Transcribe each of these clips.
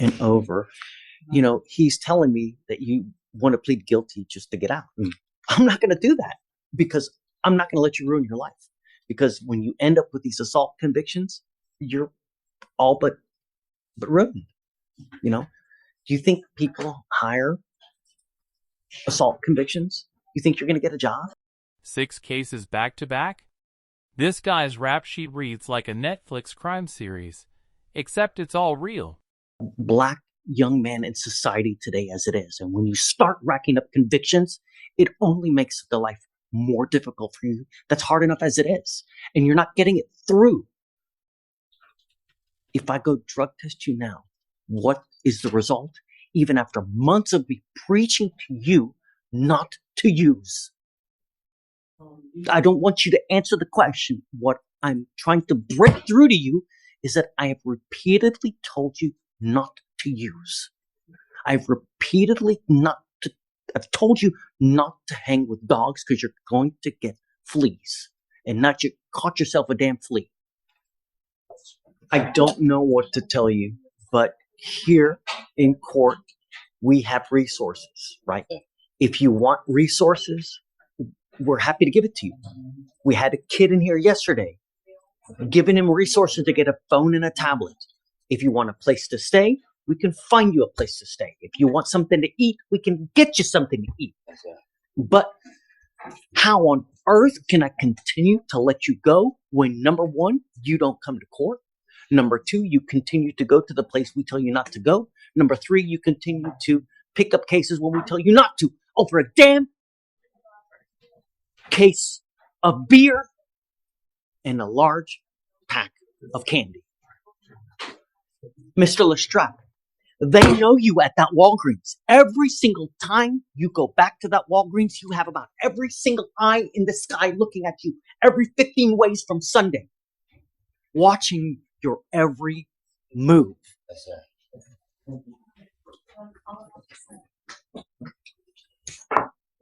and over. You know, he's telling me that you want to plead guilty just to get out. I'm not going to do that because I'm not going to let you ruin your life. Because when you end up with these assault convictions, you're all but ruined. You know, do you think people hire assault convictions? You think you're going to get a job? 6 cases back to back? This guy's rap sheet reads like a Netflix crime series, except it's all real. Black young man in society today as it is. And when you start racking up convictions, it only makes the life more difficult for you. That's hard enough as it is. And you're not getting it through. If I go drug test you now, what is the result? Even after months of me preaching to you not to use. I don't want you to answer the question. What I'm trying to break through to you is that I have repeatedly told you not to use. I've told you not to hang with dogs because you're going to get fleas and not you caught yourself a damn flea. I don't know what to tell you, but here in court, we have resources, right? If you want resources, we're happy to give it to you. We had a kid in here yesterday, giving him resources to get a phone and a tablet. If you want a place to stay, we can find you a place to stay. If you want something to eat, we can get you something to eat. But how on earth can I continue to let you go when, number one, you don't come to court? Number two, you continue to go to the place we tell you not to go. Number three, you continue to pick up cases when we tell you not to over a damn case of beer and a large pack of candy. Mr. Lestrade, they know you at that Walgreens. Every single time you go back to that Walgreens, you have about every single eye in the sky looking at you every 15 ways from Sunday, watching your every move.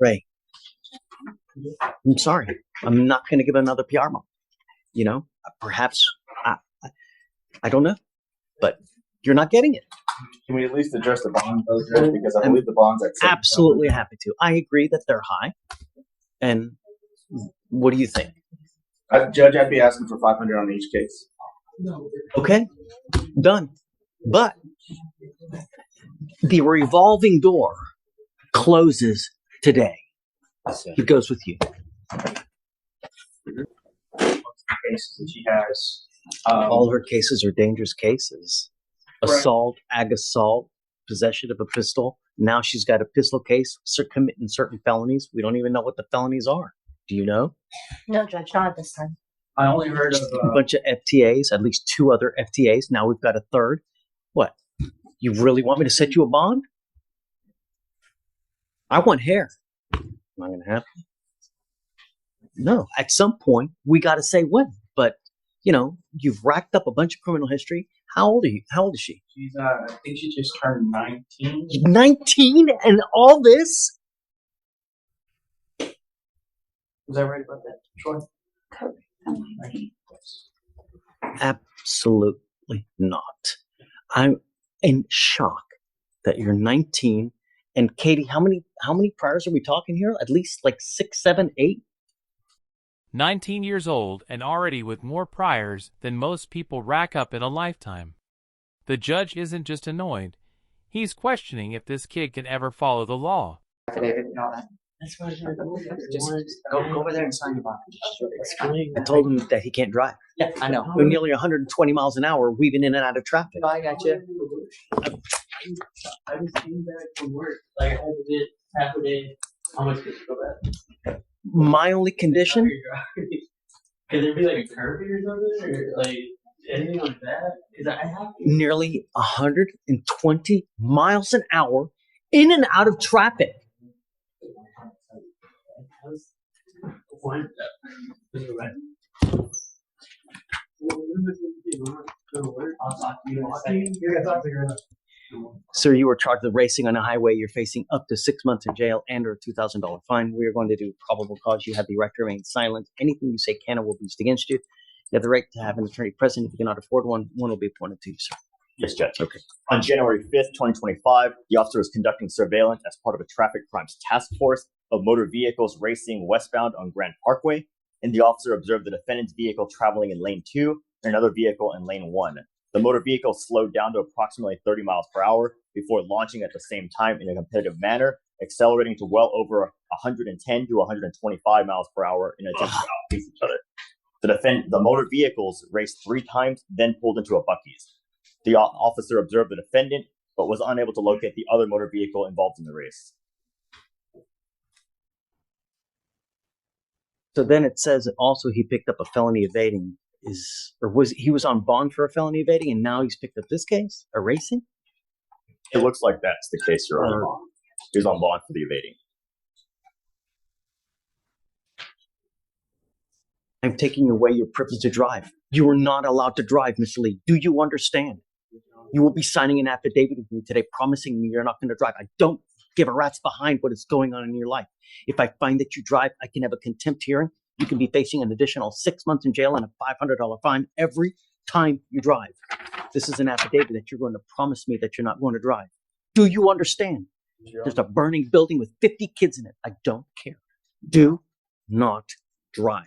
Ray, I'm sorry. I'm not going to give another PR moment. You know, perhaps, I don't know, but you're not getting it. Can we at least address the bond, Judge? Because I believe the bond's at 7. Absolutely happy to. I agree that they're high. And what do you think? Judge, I'd be asking for $500 on each case. Okay, done. But the revolving door closes today. It goes with you. Cases that she has. All of her cases are dangerous cases. Assault, ag assault, possession of a pistol. Now she's got a pistol case, committing certain felonies. We don't even know what the felonies are. Do you know? No, Judge, not at this time. I only heard of a bunch of FTAs, at least 2 other FTAs. Now we've got a third. What? You really want me to set you a bond? I want hair. Not going to happen. No, at some point, we got to say when. But, you know, you've racked up a bunch of criminal history. How old are you? How old is she? She's, I think she just turned 19. 19 and all this? Was I right about that, Troy? Absolutely not. I'm in shock that you're 19. And Katie, how many priors are we talking here? At least like 6, 7, 8? 19 years old and already with more priors than most people rack up in a lifetime. The judge isn't just annoyed. He's questioning if this kid can ever follow the law. That's why just go over there and sign your bond. I told him that he can't drive. Yeah, I know. We're nearly 120 miles an hour weaving in and out of traffic. I got you. I just came back from work. Like, I did half a day. How much did you go back? My only condition? Could there be like a curve or something? Or like anything like that? Because I have nearly 120 miles an hour in and out of traffic. Sir, you were charged with racing on a highway. You're facing up to 6 months in jail and or a $2,000 fine. We are going to do probable cause. You have the right to remain silent. Anything you say can or will be used against you. You have the right to have an attorney present. If you cannot afford one, one will be appointed to you, sir. Yes, Judge. Okay. On January 5th, 2025, the officer was conducting surveillance as part of a traffic crimes task force of motor vehicles racing westbound on Grand Parkway, and the officer observed the defendant's vehicle traveling in lane 2 and another vehicle in lane 1. The motor vehicle slowed down to approximately 30 miles per hour before launching at the same time in a competitive manner, accelerating to well over 110 to 125 miles per hour in an attempt to outpace each other. The motor vehicles raced 3 times, then pulled into a Buc-ee's. The officer observed the defendant, but was unable to locate the other motor vehicle involved in the race. So then it says that also he picked up a felony evading. He was on bond for a felony evading, and now he's picked up this case, a racing? It looks like that's the case, Your Honor. He was on bond for the evading. I'm taking away your privilege to drive. You are not allowed to drive, Mr. Lee. Do you understand? You will be signing an affidavit with me today promising me you're not going to drive. I don't give a rat's behind what is going on in your life. If I find that you drive, I can have a contempt hearing. You can be facing an additional 6 months in jail and a $500 fine every time you drive. This is an affidavit that you're going to promise me that you're not going to drive. Do you understand? There's a burning building with 50 kids in it. I don't care. Do not drive.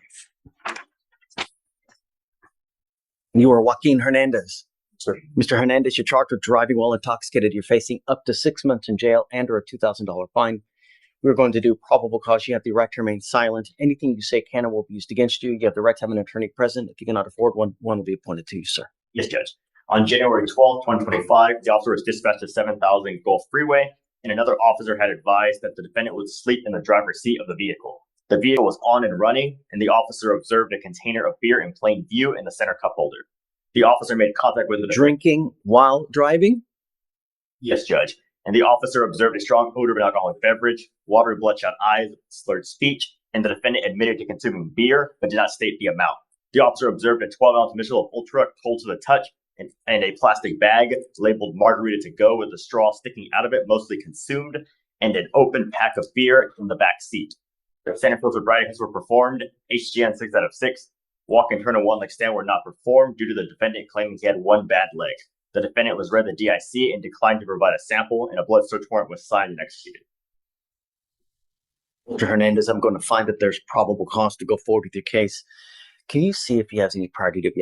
You are Joaquin Hernandez. Sir. Mr. Hernandez, you're charged with driving while intoxicated. You're facing up to 6 months in jail and or a $2,000 fine. We're going to do probable cause. You have the right to remain silent. Anything you say can and will be used against you. You have the right to have an attorney present. If you cannot afford one, one will be appointed to you, sir. Yes, Judge. On January 12th, 2025, the officer was dispatched to 7000 Gulf Freeway, and another officer had advised that the defendant would sleep in the driver's seat of the vehicle. The vehicle was on and running, and the officer observed a container of beer in plain view in the center cup holder. The officer made contact with the Drinking while driving? Yes, Judge. And the officer observed a strong odor of an alcoholic beverage, watery bloodshot eyes, slurred speech, and the defendant admitted to consuming beer, but did not state the amount. The officer observed a 12-ounce Michelob Ultra cold to the touch and a plastic bag labeled Margarita to Go with a straw sticking out of it, mostly consumed, and an open pack of beer in the back seat. The Santa filtered writing tests were performed, HGN 6 out of 6. Walk and turn and one leg stand were not performed due to the defendant claiming he had one bad leg. The defendant was read the DIC and declined to provide a sample, and a blood search warrant was signed and executed. Mr. Hernandez, I'm going to find that there's probable cause to go forward with your case. Can you see if he has any prior to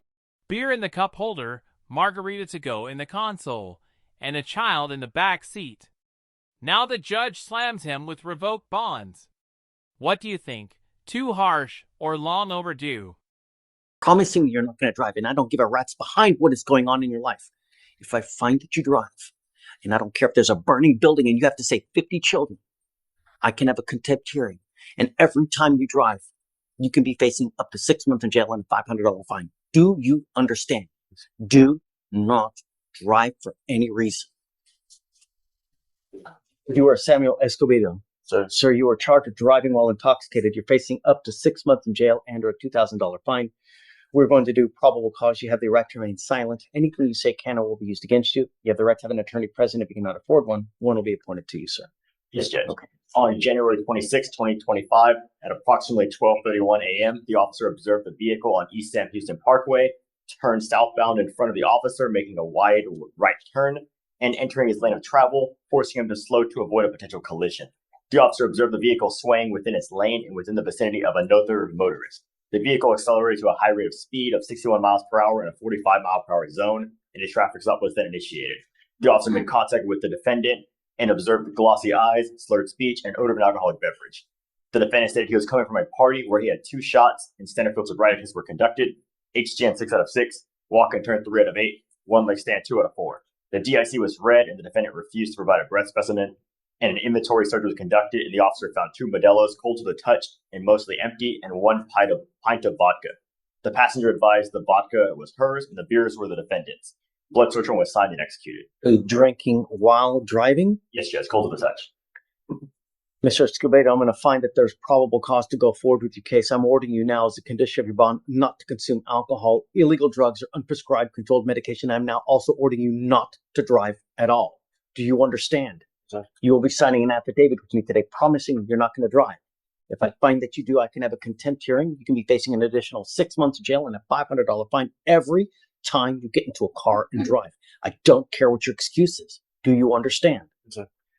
Beer in the cup holder, Margarita to Go in the console, and a child in the back seat. Now the judge slams him with revoked bonds. What do you think? Too harsh or long overdue? Promising me you're not going to drive, and I don't give a rat's behind what is going on in your life. If I find that you drive, and I don't care if there's a burning building and you have to save 50 children, I can have a contempt hearing. And every time you drive, you can be facing up to 6 months in jail and a $500 fine. Do you understand? Do not drive for any reason. You are Samuel Escobedo. Sir, you are charged with driving while intoxicated. You're facing up to 6 months in jail and or a $2,000 fine. We're going to do probable cause. You have the right to remain silent. Anything you say can or will be used against you. You have the right to have an attorney present. If you cannot afford one, one will be appointed to you, sir. Yes, Judge. Okay. On January 26, 2025, at approximately 12:31 a.m., the officer observed the vehicle on East Sam Houston Parkway turn southbound in front of the officer, making a wide right turn and entering his lane of travel, forcing him to slow to avoid a potential collision. The officer observed the vehicle swaying within its lane and within the vicinity of another motorist. The vehicle accelerated to a high rate of speed of 61 miles per hour in a 45 mile per hour zone, and a traffic stop was then initiated. The officer made contact with the defendant and observed glossy eyes, slurred speech, and odor of an alcoholic beverage. The defendant stated he was coming from a party where he had 2 shots and standard filtered writing tests were conducted. HGN 6 out of 6, walk and turn 3 out of 8, one leg stand 2 out of 4. The DIC was read and the defendant refused to provide a breath specimen, and an inventory search was conducted, and the officer found 2 Modelo's cold to the touch and mostly empty, and 1 pint of vodka. The passenger advised the vodka was hers and the beers were the defendant's. Blood search warrant was signed and executed. Drinking while driving? Yes, Judge, cold to the touch. Mr. Escobedo, I'm going to find that there's probable cause to go forward with your case. I'm ordering you now as a condition of your bond not to consume alcohol, illegal drugs, or unprescribed controlled medication. I'm now also ordering you not to drive at all. Do you understand? Sir. You will be signing an affidavit with me today promising you're not going to drive. If I find that you do, I can have a contempt hearing. You can be facing an additional 6 months of jail and a $500 fine every time you get into a car and drive. I don't care what your excuse is. Do you understand?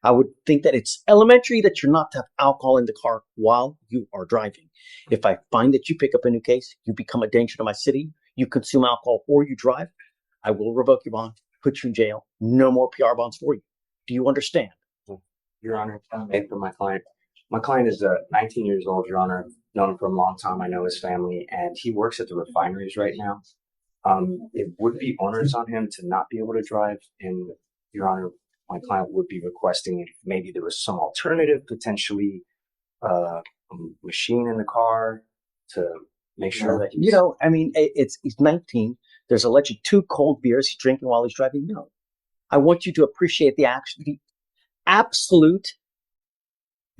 I would think that it's elementary that you're not to have alcohol in the car while you are driving. If I find that you pick up a new case, you become a danger to my city, you consume alcohol, or you drive, I will revoke your bond, put you in jail. No more PR bonds for you. Do you understand? Your Honor, made for my client. My client is 19 years old, Your Honor. I've known him for a long time. I know his family, and he works at the refineries right now. It would be onerous on him to not be able to drive, and Your Honor, my client would be requesting if maybe there was some alternative, potentially a machine in the car to make sure that he's... He's 19. There's alleged 2 cold beers he's drinking while he's driving. No. I want you to appreciate the absolute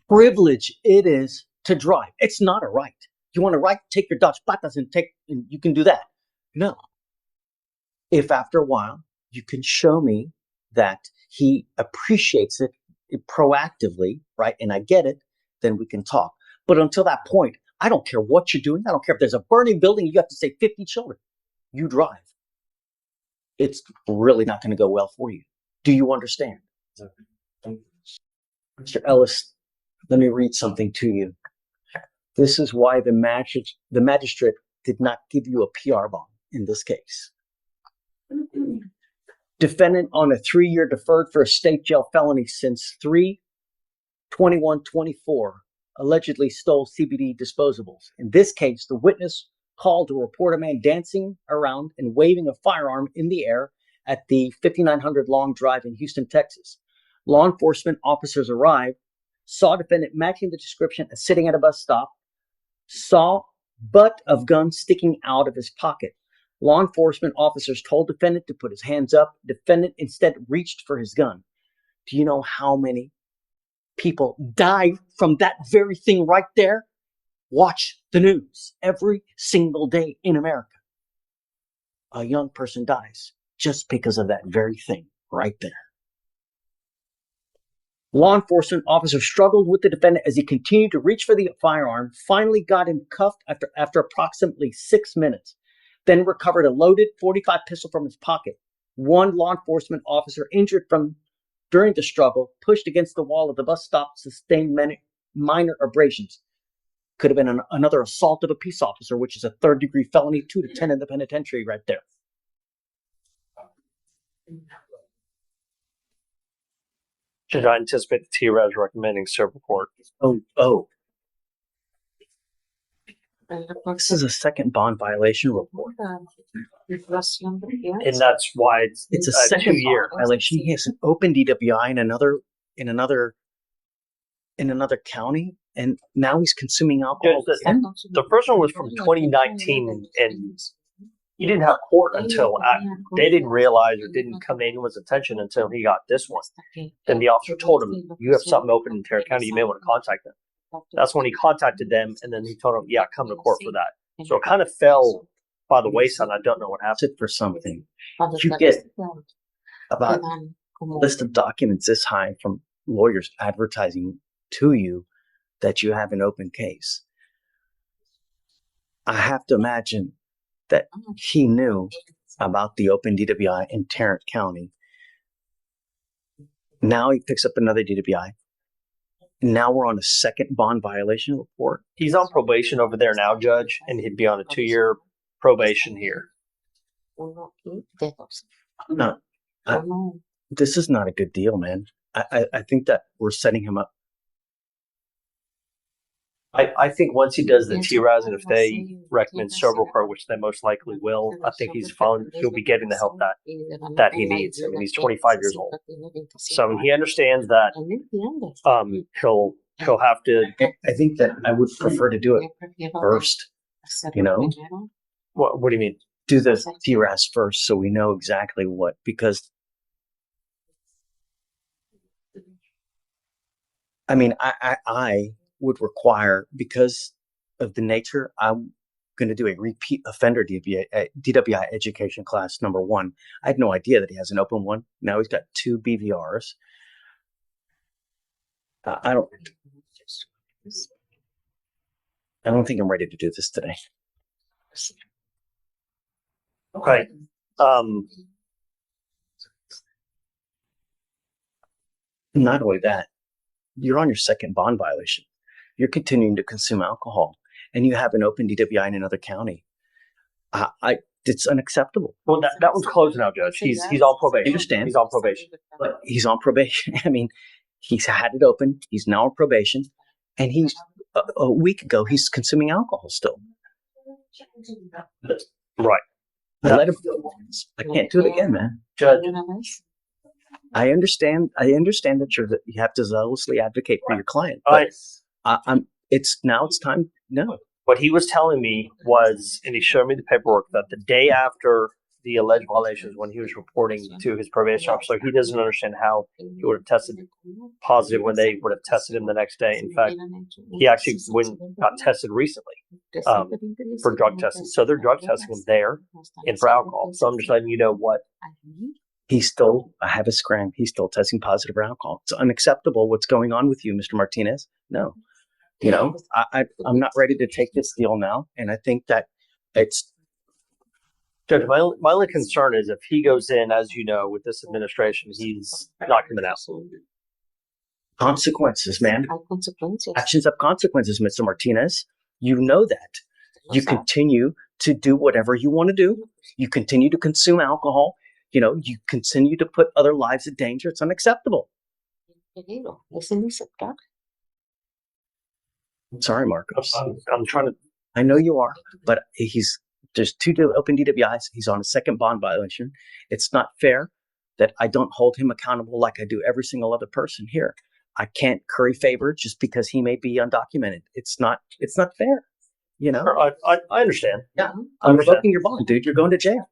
privilege it is to drive. It's not a right. You want a right? Take your Dodge Patas and you can do that. No. If after a while you can show me that he appreciates it proactively, right, and I get it, then we can talk. But until that point, I don't care what you're doing. I don't care if there's a burning building, you have to save 50 children. You drive. It's really not going to go well for you. Do you understand? Mr. Ellis, let me read something to you. This is why the magistrate did not give you a PR bond in this case. Defendant on a 3-year deferred for a state jail felony since 3/21/24 allegedly stole CBD disposables. In this case, the witness called to report a man dancing around and waving a firearm in the air at the 5900 Long Drive in Houston, Texas. Law enforcement officers arrived, saw defendant matching the description as sitting at a bus stop, saw butt of gun sticking out of his pocket. Law enforcement officers told defendant to put his hands up. Defendant instead reached for his gun. Do you know how many people die from that very thing right there? Watch the news every single day in America. A young person dies just because of that very thing right there. Law enforcement officers struggled with the defendant as he continued to reach for the firearm, finally got him cuffed after approximately 6 minutes, then recovered a loaded .45 pistol from his pocket. One law enforcement officer injured during the struggle, pushed against the wall of the bus stop, sustained minor abrasions. Could have been another assault of a peace officer, which is a 3rd-degree felony, 2 to 10 in the penitentiary right there. Should I anticipate the TRAS recommending civil court? Oh. This is a second bond violation report. And that's why It's a second 2-year violation. He has an open DWI in another county, and now he's consuming alcohol. The first one was from 2019, and he didn't have court until they didn't realize or didn't come to anyone's attention until he got this one. Then the officer told him, "You have something open in Tarrant County. You may want to contact them." That's when he contacted them, and then he told them, "Yeah, come to court for that." So it kind of fell by the wayside. I don't know what happened. Sit for something. You get about a list of documents this high from lawyers advertising to you that you have an open case. I have to imagine that he knew about the open DWI in Tarrant County. Now he picks up another DWI. Now we're on a second bond violation report. He's on probation over there now, Judge, and he'd be on a 2-year probation here. No, this is not a good deal, man. I think that we're setting him up. I think once he does the TRAS, and if they recommend cerebral court, which they most likely will, I think he'll be getting the help that he needs. I mean, he's 25 years old, so he understands that he'll have to. I think that I would prefer to do it first. You know, What do you mean? Do the TRAS first, so we know exactly what, because I mean, I would require, because of the nature, I'm going to do a repeat offender DWI education class number 1. I had no idea that he has an open one. Now he's got 2 BVRs. I don't think I'm ready to do this today. Okay. Not only that, you're on your second bond violation. You're continuing to consume alcohol, and you have an open DWI in another county. It's unacceptable. Well, that one's closed now, Judge. He's on probation. I understand. He's on probation. But he's on probation. I mean, he's had it open. He's now on probation, and he's a week ago he's consuming alcohol still. Right. I let him do it once. I can't do it again, man. Judge, I understand that you have to zealously advocate for your client. But it's time. No. what he was telling me was, and he showed me the paperwork, that the day after the alleged violations, when he was reporting to his probation officer, he doesn't understand how he would have tested positive when they would have tested him the next day. In fact, he actually got tested recently for drug testing. So they're drug testing him there and for alcohol. So I'm just letting you know what. I have a scram. He's still testing positive for alcohol. It's unacceptable what's going on with you, Mr. Martinez. No. I'm not ready to take this deal now. And I think that it's... Judge, my only concern is if he goes in, as you know, with this administration, he's not coming out. Consequences, man. Actions have consequences, Mr. Martinez. You know that. You continue to do whatever you want to do. You continue to consume alcohol. You continue to put other lives in danger. It's unacceptable. I'm sorry, Marcos. I'm trying to... I know you are, but there's 2 open DWIs. He's on a second bond violation. It's not fair that I don't hold him accountable like I do every single other person here. I can't curry favor just because he may be undocumented. It's not fair. I understand. Yeah, I'm revoking your bond, dude. You're going to jail.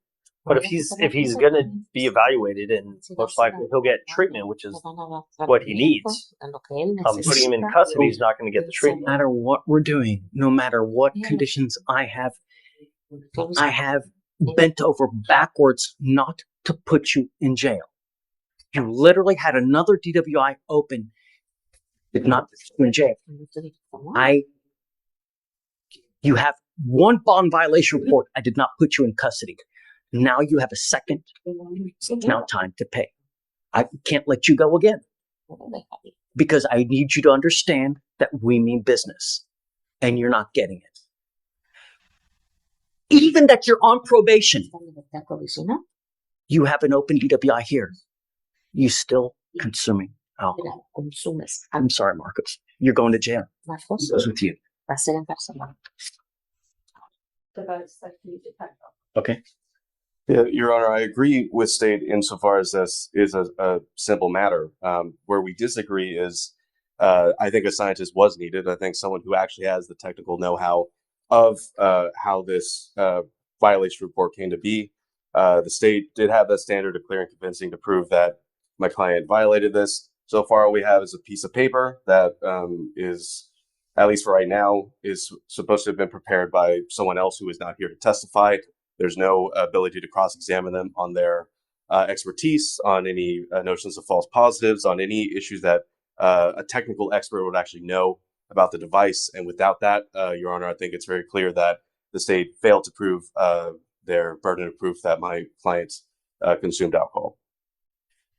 But if he's going to be evaluated, and most likely he'll get treatment, which is what he nees. Putting him in custody, he's not going to get the treatment. No matter what we're doing, no matter what conditions I have bent over backwards not to put you in jail. You literally had another DWI open, did not put you in jail. You have 1 bond violation report. I did not put you in custody. Now you have a second. It's now time to pay. I can't let you go again because I need you to understand that we mean business and you're not getting it. Even that you're on probation, you have an open DWI here. You still consuming alcohol. I'm sorry, Marcos. You're going to jail. It goes with you. Okay. Yeah, Your Honor, I agree with State insofar as this is a simple matter. Where we disagree is, I think a scientist was needed. I think someone who actually has the technical know-how of how this violation report came to be. The state did have that standard of clear and convincing to prove that my client violated this. So far, all we have is a piece of paper that is, at least for right now, is supposed to have been prepared by someone else who is not here to testify. There's no ability to cross-examine them on their expertise, on any notions of false positives, on any issues that a technical expert would actually know about the device. And without that, Your Honor, I think it's very clear that the state failed to prove their burden of proof that my client consumed alcohol.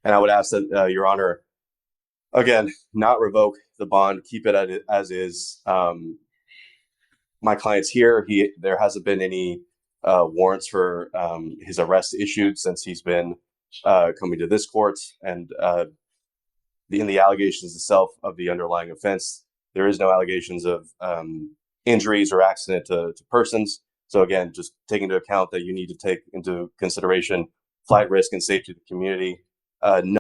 And I would ask that, Your Honor, again, not revoke the bond, keep it as is. My client's here. There hasn't been any warrants for his arrest issued since he's been coming to this court, and in the allegations itself of the underlying offense, there is no allegations of injuries or accident to persons. So again, just take into account that you need to take into consideration flight risk and safety of the community.